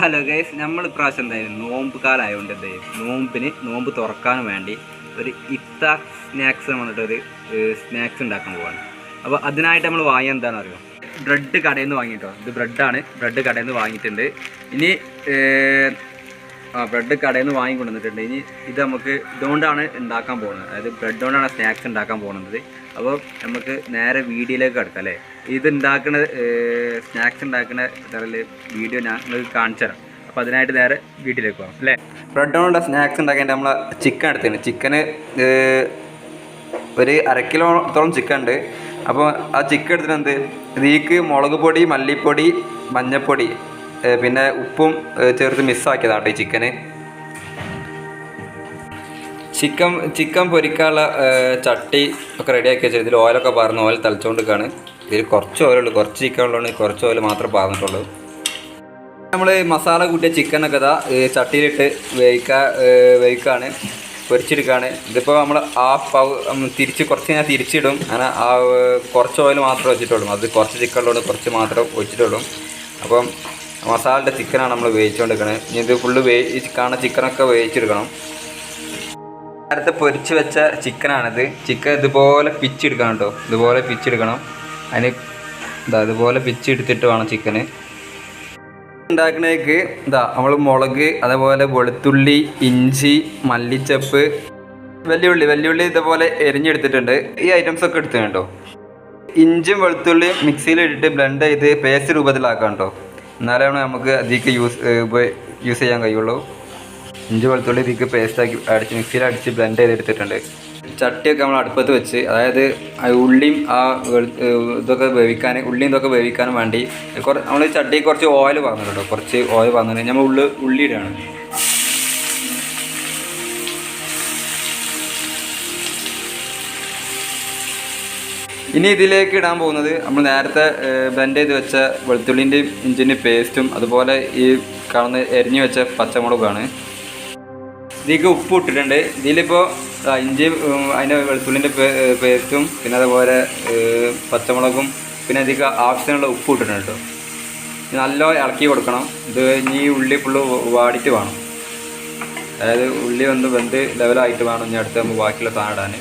Hello guys, നമ്മൾ ഇപ്രാവശ്യം എന്തായാലും നോമ്പ് കാലമായതുകൊണ്ട് എന്തായാലും നോമ്പ് തുറക്കാൻ വേണ്ടി ഒരു ഇഫ്താർ സ്നാക്സ് പറഞ്ഞിട്ടൊരു സ്നാക്സ് ഉണ്ടാക്കാൻ പോവാണ്. അപ്പോൾ അതിനായിട്ട് നമ്മൾ വാങ്ങിയ എന്താണെന്ന് അറിയോ, ബ്രെഡ് കടയിൽ നിന്ന് വാങ്ങിയിട്ടോ. ഇത് ബ്രെഡാണ്, ബ്രെഡ് കടയിൽ നിന്ന് വാങ്ങിയിട്ടുണ്ട്. ഇനി ബ്രെഡ് കടയിൽ നിന്ന് വാങ്ങിക്കൊണ്ടുവന്നിട്ടുണ്ട്. ഇനി ഇത് നമുക്ക് ഇതുകൊണ്ടാണ് ഉണ്ടാക്കാൻ പോകുന്നത്, അതായത് ബ്രെഡ് കൊണ്ടാണ് സ്നാക്സ് ഉണ്ടാക്കാൻ പോകുന്നത്. അപ്പോൾ നമുക്ക് നേരെ വീഡിയോയിലേക്ക് കിടക്കാം അല്ലേ. ഇത് ഉണ്ടാക്കുന്ന സ്നാക്സ് ഉണ്ടാക്കുന്ന വീഡിയോ ഞാൻ നിങ്ങൾക്ക് കാണിച്ചു തരാം. അപ്പോൾ അതിനായിട്ട് നേരെ വീട്ടിലേക്ക് പോകാം അല്ലേ. ബ്രെഡ് കൊണ്ടുള്ള സ്നാക്സ് ഉണ്ടാക്കാൻ നമ്മൾ ചിക്കൻ എടുത്തിട്ടുണ്ട്. ചിക്കന് ഒരു 1/2 കിലോത്തോളം ചിക്കൻ ഉണ്ട്. അപ്പോൾ ആ ചിക്കൻ എടുത്തിട്ട് ഇതിലേക്ക് മുളക് പൊടി, മല്ലിപ്പൊടി, മഞ്ഞൾപ്പൊടി, പിന്നെ ഉപ്പും ചേർത്ത് മിക്സാക്കിയതാട്ടോ ഈ ചിക്കന്. ചിക്കൻ പൊരിക്കാനുള്ള ചട്ടി ഒക്കെ റെഡിയാക്കി വെച്ചാൽ ഇതിൽ ഓയിലൊക്കെ പാർന്ന് ഓയിൽ തളിച്ചുകൊണ്ടിരിക്കുകയാണ്. ഇതിൽ കുറച്ച് ഓയിലുള്ളൂ, കുറച്ച് ചിക്കൻ ഉള്ളതുകൊണ്ട് കുറച്ച് ഓയിൽ മാത്രമേ പാർന്നിട്ടുള്ളൂ. നമ്മൾ മസാല കൂട്ടിയ ചിക്കനൊക്കെ ചട്ടിയിലിട്ട് വേവിക്കാണ്, പൊരിച്ചെടുക്കുകയാണ്. ഇതിപ്പോൾ നമ്മൾ കുറച്ച് ഞാൻ തിരിച്ചിടും. അങ്ങനെ കുറച്ച് ഓയിൽ മാത്രമേ വെച്ചിട്ടുള്ളൂ. അത് കുറച്ച് ചിക്കൻ ഉള്ളതുകൊണ്ട് കുറച്ച് മാത്രം ഒഴിച്ചിട്ടുള്ളൂ. അപ്പം മസാലയുടെ ചിക്കനാണ് നമ്മൾ വേവിച്ചുകൊണ്ടിരിക്കുന്നത്. ഇനി ഇത് ഫുള്ള് കാണുന്ന ചിക്കനൊക്കെ വേവിച്ചെടുക്കണം. നേരത്തെ പൊരിച്ച് വെച്ച ചിക്കനാണിത്. ചിക്കൻ ഇതുപോലെ പിച്ചെടുക്കണം കേട്ടോ, ഇതുപോലെ പിച്ചെടുക്കണം. അതിന് ഇതുപോലെ പിച്ചെടുത്തിട്ട് വേണം ചിക്കന് ഉണ്ടാക്കണേക്ക്. നമ്മൾ മുളക്, അതേപോലെ വെളുത്തുള്ളി, ഇഞ്ചി, മല്ലിച്ചപ്പ്, വെല്ലുള്ളി ഇതുപോലെ എരിഞ്ഞെടുത്തിട്ടുണ്ട്. ഈ ഐറ്റംസൊക്കെ എടുത്തിട്ടുണ്ട് കേട്ടോ. ഇഞ്ചിയും വെളുത്തുള്ളിയും മിക്സിയിലിട്ടിട്ട് ബ്ലെൻഡ് ചെയ്ത് പേസ്റ്റ് രൂപത്തിലാക്കാം കേട്ടോ. എന്നാലാണ് നമുക്ക് അതിലേക്ക് യൂസ് ചെയ്യാൻ കഴിയുള്ളൂ. ഇഞ്ചി വെളുത്തുള്ളി ഇതിലേക്ക് പേസ്റ്റാക്കി മിക്സിയിൽ അടിച്ച് ബ്ലെൻഡ് ചെയ്തെടുത്തിട്ടുണ്ട്. ചട്ടിയൊക്കെ നമ്മൾ അടുപ്പത്ത് വെച്ച്, അതായത് ഉള്ളിയും ഉള്ളിയും ഇതൊക്കെ വേവിക്കാനും വേണ്ടി നമ്മൾ ചട്ടിക്ക് കുറച്ച് ഓയിൽ പറഞ്ഞിട്ടുണ്ടോ, കുറച്ച് ഓയിൽ പറഞ്ഞിട്ട് നമ്മൾ ഉള്ളിയിടാണ്. ഇനി ഇതിലേക്ക് ഇടാൻ പോകുന്നത് നമ്മൾ നേരത്തെ ബ്ലെൻഡ് ചെയ്ത് വെച്ച വെളുത്തുള്ളിൻ്റെയും ഇഞ്ചിൻ്റെയും പേസ്റ്റും, അതുപോലെ ഈ കാണുന്ന എരിഞ്ഞു വെച്ച പച്ചമുളകാണ്. ഇതിലേക്ക് ഉപ്പ് ഇട്ടിട്ടുണ്ട്. ഇതിലിപ്പോൾ ഇഞ്ചി, അതിൻ്റെ വെളുത്തുള്ളിൻ്റെ പേസ്റ്റും, പിന്നെ അതുപോലെ പച്ചമുളകും, പിന്നെ ഇതിലേക്ക് ആവശ്യത്തിനുള്ള ഉപ്പ് ഇട്ടിട്ടുണ്ട് കേട്ടോ. നല്ല ഇളക്കി കൊടുക്കണം. ഇത് ഇനി ഉള്ളി ഫുള്ള് വാടിയിട്ട് വേണം, അതായത് ഉള്ളി വെന്ത് ലെവലായിട്ട് വേണം ഇനി അടുത്ത് നമ്മൾ ബാക്കിയുള്ള സാധനം ഇടാൻ.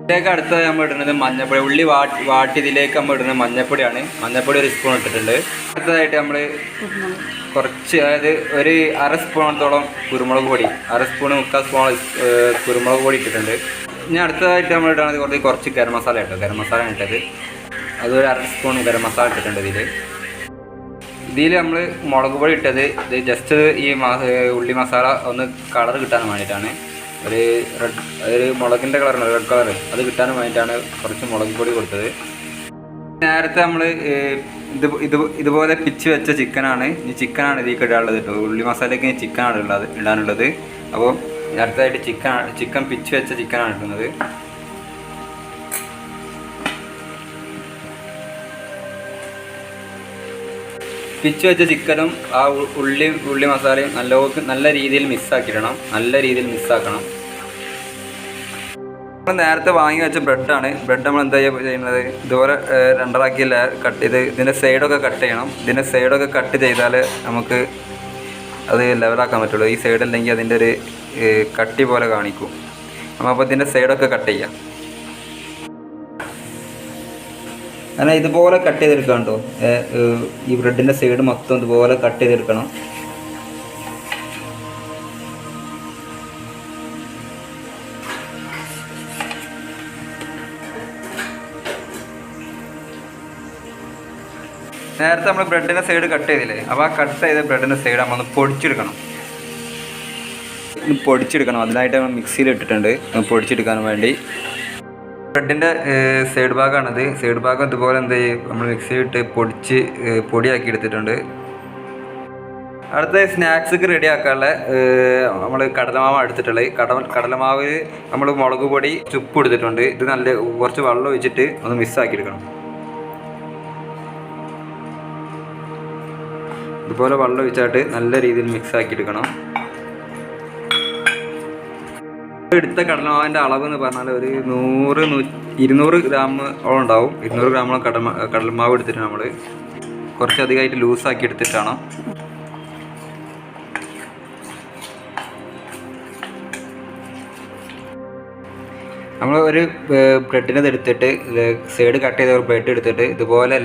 ഇതിലേക്ക് അടുത്തത് നമ്മൾ ഇടുന്നത് മഞ്ഞൾപ്പൊടി. ഉള്ളി വാട്ടിയതിലേക്ക് നമ്മൾ ഇടുന്നത് മഞ്ഞൾപ്പൊടിയാണ്. മഞ്ഞൾപ്പൊടി 1 സ്പൂൺ ഇട്ടിട്ടുണ്ട്. അടുത്തതായിട്ട് നമ്മൾ കുറച്ച്, അതായത് ഒരു 1/2 സ്പൂണത്തോളം കുരുമുളക് പൊടി, 1/2 സ്പൂൺ 3/4 സ്പൂൺ കുരുമുളക് പൊടി ഇട്ടിട്ടുണ്ട്. ഇനി അടുത്തതായിട്ട് നമ്മൾ ഇടുന്നത് കുറച്ച് ഗരം മസാല ഇട്ടോ, ഗരം മസാല ഇട്ടത് അതൊരു 1/2 സ്പൂൺ ഗരം മസാല ഇട്ടിട്ടുണ്ട്. ഇതിൽ നമ്മൾ മുളക് പൊടി ഇട്ടത് ഇത് ജസ്റ്റ് ഈ ഉള്ളി മസാല ഒന്ന് കളർ കിട്ടാൻ വേണ്ടിയിട്ടാണ്. ഒരു മുളകിൻ്റെ കളറാണ്, റെഡ് കളർ, അത് കിട്ടാൻ വേണ്ടിയിട്ടാണ് കുറച്ച് മുളക് പൊടി കൊടുത്തത്. നേരത്തെ നമ്മൾ ഇതുപോലെ പിച്ച് വെച്ച ചിക്കനാണ്. ഈ ചിക്കനാണ് ഇതിലേക്ക് ഇടാനുള്ളത് കേട്ടോ. ഉള്ളി മസാലയ്ക്ക് ചിക്കനാണ് ഇടാനുള്ളത്. അപ്പോൾ അടുത്തതായിട്ട് ചിക്കൻ പിച്ച് വെച്ച ചിക്കനാണ് ഇടുന്നത്. പിച്ച് വെച്ച ചിക്കനും ആ ഉള്ളി മസാലയും നല്ല രീതിയിൽ മിക്സാക്കിയിടണം, നല്ല രീതിയിൽ മിക്സാക്കണം. നമ്മൾ നേരത്തെ വാങ്ങി വെച്ച ബ്രെഡ് നമ്മൾ എന്താ ചെയ്യുന്നത്, ഇതുപോലെ 2 കട്ട് ചെയ്ത് ഇതിൻ്റെ സൈഡൊക്കെ കട്ട് ചെയ്യണം. ഇതിൻ്റെ സൈഡൊക്കെ കട്ട് ചെയ്താൽ നമുക്ക് അത് ലെവലാക്കാൻ പറ്റുള്ളൂ. ഈ സൈഡ് അല്ലെങ്കിൽ അതിൻ്റെ ഒരു കട്ടി പോലെ കാണിക്കും. അപ്പോൾ ഇതിൻ്റെ സൈഡൊക്കെ കട്ട് ചെയ്യാം. അങ്ങനെ ഇതുപോലെ കട്ട് ചെയ്തെടുക്കണം കേട്ടോ. ഈ ബ്രെഡിൻ്റെ സൈഡ് മൊത്തം ഇതുപോലെ കട്ട് ചെയ്തെടുക്കണം. നേരത്തെ നമ്മൾ ബ്രെഡിൻ്റെ സൈഡ് കട്ട് ചെയ്തില്ലേ, അപ്പോൾ ആ കട്ട് ചെയ്ത ബ്രെഡിൻ്റെ സൈഡ് നമ്മളൊന്ന് പൊടിച്ചെടുക്കണം. അതിനായിട്ട് നമ്മൾ മിക്സിയിൽ ഇട്ടിട്ടുണ്ട് പൊടിച്ചെടുക്കാൻ വേണ്ടി. ബ്രെഡിൻ്റെ സൈഡ് ഭാഗമാണിത്. സൈഡ് ഭാഗം ഇതുപോലെ നമ്മൾ മിക്സിയിലിട്ട് പൊടിയാക്കി എടുത്തിട്ടുണ്ട്. അടുത്ത സ്നാക്സൊക്കെ റെഡി ആക്കാനുള്ള നമ്മൾ കടലമാവ് എടുത്തിട്ടുള്ളത്. കടലമാവിൽ നമ്മൾ മുളക് പൊടി, ഉപ്പ് എടുത്തിട്ടുണ്ട്. ഇത് കുറച്ച് വെള്ളം ഒഴിച്ചിട്ട് ഒന്ന് മിക്സാക്കി എടുക്കണം. ഇതുപോലെ വെള്ളം ഒഴിച്ചിട്ട് നല്ല രീതിയിൽ മിക്സാക്കി എടുക്കണം. എടുത്ത കടലമാവിൻ്റെ അളവ് എന്ന് പറഞ്ഞാൽ ഒരു 200 ഗ്രാമോളം ഉണ്ടാവും. 200 ഗ്രാമോളം കടലമാവ് എടുത്തിട്ട് നമ്മൾ കുറച്ചധികമായിട്ട് ലൂസാക്കി എടുത്തിട്ടാണ്. നമ്മൾ ഒരു ബ്രെഡിനെ എടുത്തിട്ട് സൈഡ് കട്ട് ചെയ്ത ഒരു ബ്രെഡ് എടുത്തിട്ട് ഇതുപോലെ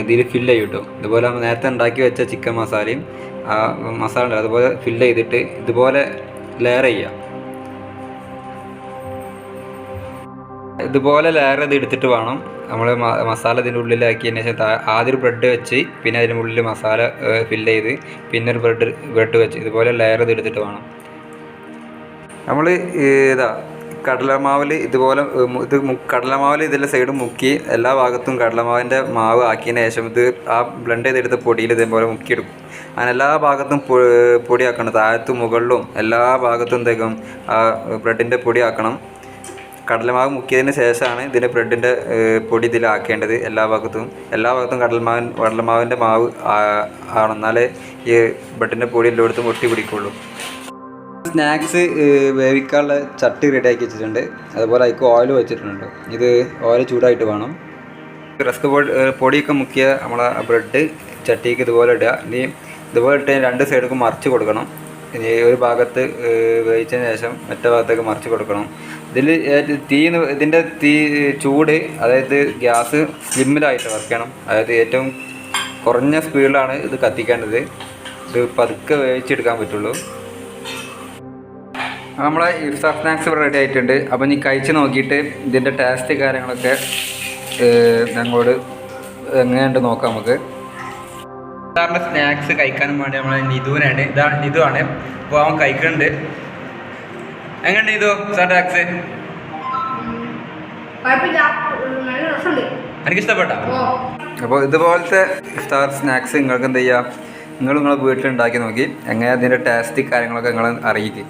ഇതിൽ ഫില്ല് ചെയ്യും കേട്ടോ. ഇതുപോലെ നമ്മൾ നേരത്തെ ഉണ്ടാക്കി വെച്ച ചിക്കൻ മസാലയും ആ മസാല ഉണ്ട് അതുപോലെ ഫില്ല് ചെയ്തിട്ട് ഇതുപോലെ ലെയർ ചെയ്യുക. ഇതുപോലെ ലെയർ ചെയ്ത് എടുത്തിട്ട് വേണം നമ്മൾ മസാല ഇതിൻ്റെ ഉള്ളിലാക്കിയതിന് ശേഷം ആദ്യം ഒരു ബ്രെഡ് വെച്ച് പിന്നെ അതിൻ്റെ ഉള്ളിൽ മസാല ഫില്ല് ചെയ്ത് പിന്നെ ഒരു ബ്രെഡ് വെച്ച് ഇതുപോലെ ലെയർ ചെയ്ത് എടുത്തിട്ട് വേണം നമ്മൾ കടലമാവിൽ ഇതുപോലെ കടലമാവിൽ ഇതിൻ്റെ സൈഡ് മുക്കി എല്ലാ ഭാഗത്തും കടലമാവിൻ്റെ മാവ് ആക്കിയതിന് ശേഷം ഇത് ആ ബ്ലെൻഡ് ചെയ്തെടുത്ത പൊടിയിൽ ഇതേപോലെ മുക്കിയെടുക്കും. അങ്ങനെ എല്ലാ ഭാഗത്തും പൊടിയാക്കണം. താഴത്തും മുകളിലും എല്ലാ ഭാഗത്തും എന്തെങ്കിലും ആ ബ്രെഡിൻ്റെ പൊടി ആക്കണം. കടലമാവ് മുക്കിയതിന് ശേഷമാണ് ഇതിൻ്റെ ബ്രെഡിൻ്റെ പൊടി ഇതിലാക്കേണ്ടത്. എല്ലാ ഭാഗത്തും കടലമാവിൻ്റെ മാവ് ആണ്, എന്നാലേ ഈ ബ്രെഡിൻ്റെ പൊടി എല്ലായിടത്തും ഒട്ടി പിടിക്കുള്ളൂ. സ്നാക്സ് വേവിക്കാനുള്ള ചട്ടി റെഡിയാക്കി വെച്ചിട്ടുണ്ട്. അതുപോലെ അതിക്ക് ഓയിൽ വെച്ചിട്ടുണ്ട്. ഇത് ഓയിൽ ചൂടായിട്ട് വേണം. റസ്ക് പൊടിയൊക്കെ മുക്കിയ നമ്മളെ ബ്രെഡ് ചട്ടിക്ക് ഇതുപോലെ ഇടുക. ഇനി ഇതുപോലെ ഇട്ട് 2 സൈഡിലേക്കും മറിച്ച് കൊടുക്കണം. ഇനി ഒരു ഭാഗത്ത് വേവിച്ചതിന് ശേഷം മറ്റേ ഭാഗത്തേക്ക് മറിച്ച് കൊടുക്കണം. ഇതിൻ്റെ തീ ചൂട്, അതായത് ഗ്യാസ് സ്ലിമ്മിലായിട്ട് വർക്ക് ചെയ്യണം. അതായത് ഏറ്റവും കുറഞ്ഞ സ്പീഡിലാണ് ഇത് കത്തിക്കേണ്ടത്. ഇത് പതുക്കെ വേവിച്ചെടുക്കാൻ പറ്റുള്ളൂ. നമ്മളെ ഇഫ്താർ സ്നാക്സ് ഇവിടെ റെഡി ആയിട്ടുണ്ട്. അപ്പോൾ നീ കഴിച്ച് നോക്കിയിട്ട് ഇതിൻ്റെ ടേസ്റ്റ് കാര്യങ്ങളൊക്കെ ഞങ്ങളോട് എങ്ങനെയുണ്ട് നോക്കാം നമുക്ക്. ഇഫ്താറിൻ്റെ സ്നാക്സ് കഴിക്കാനും വേണ്ടി നമ്മളെ നിധു ആണ്. അപ്പോൾ അവൻ കഴിക്കുന്നുണ്ട്. എങ്ങനെയുണ്ട് നിധു സ്നാക്സ്? എനിക്കിഷ്ടപ്പെട്ടോ? അപ്പോൾ ഇതുപോലത്തെ ഇഫ്താർ സ്നാക്സ് നിങ്ങൾക്ക് എന്ത് ചെയ്യുക, നിങ്ങളെ വീട്ടിലുണ്ടാക്കി നോക്കി എങ്ങനെ അതിൻ്റെ ടേസ്റ്റ് കാര്യങ്ങളൊക്കെ നിങ്ങൾ അറിയിക്കുക.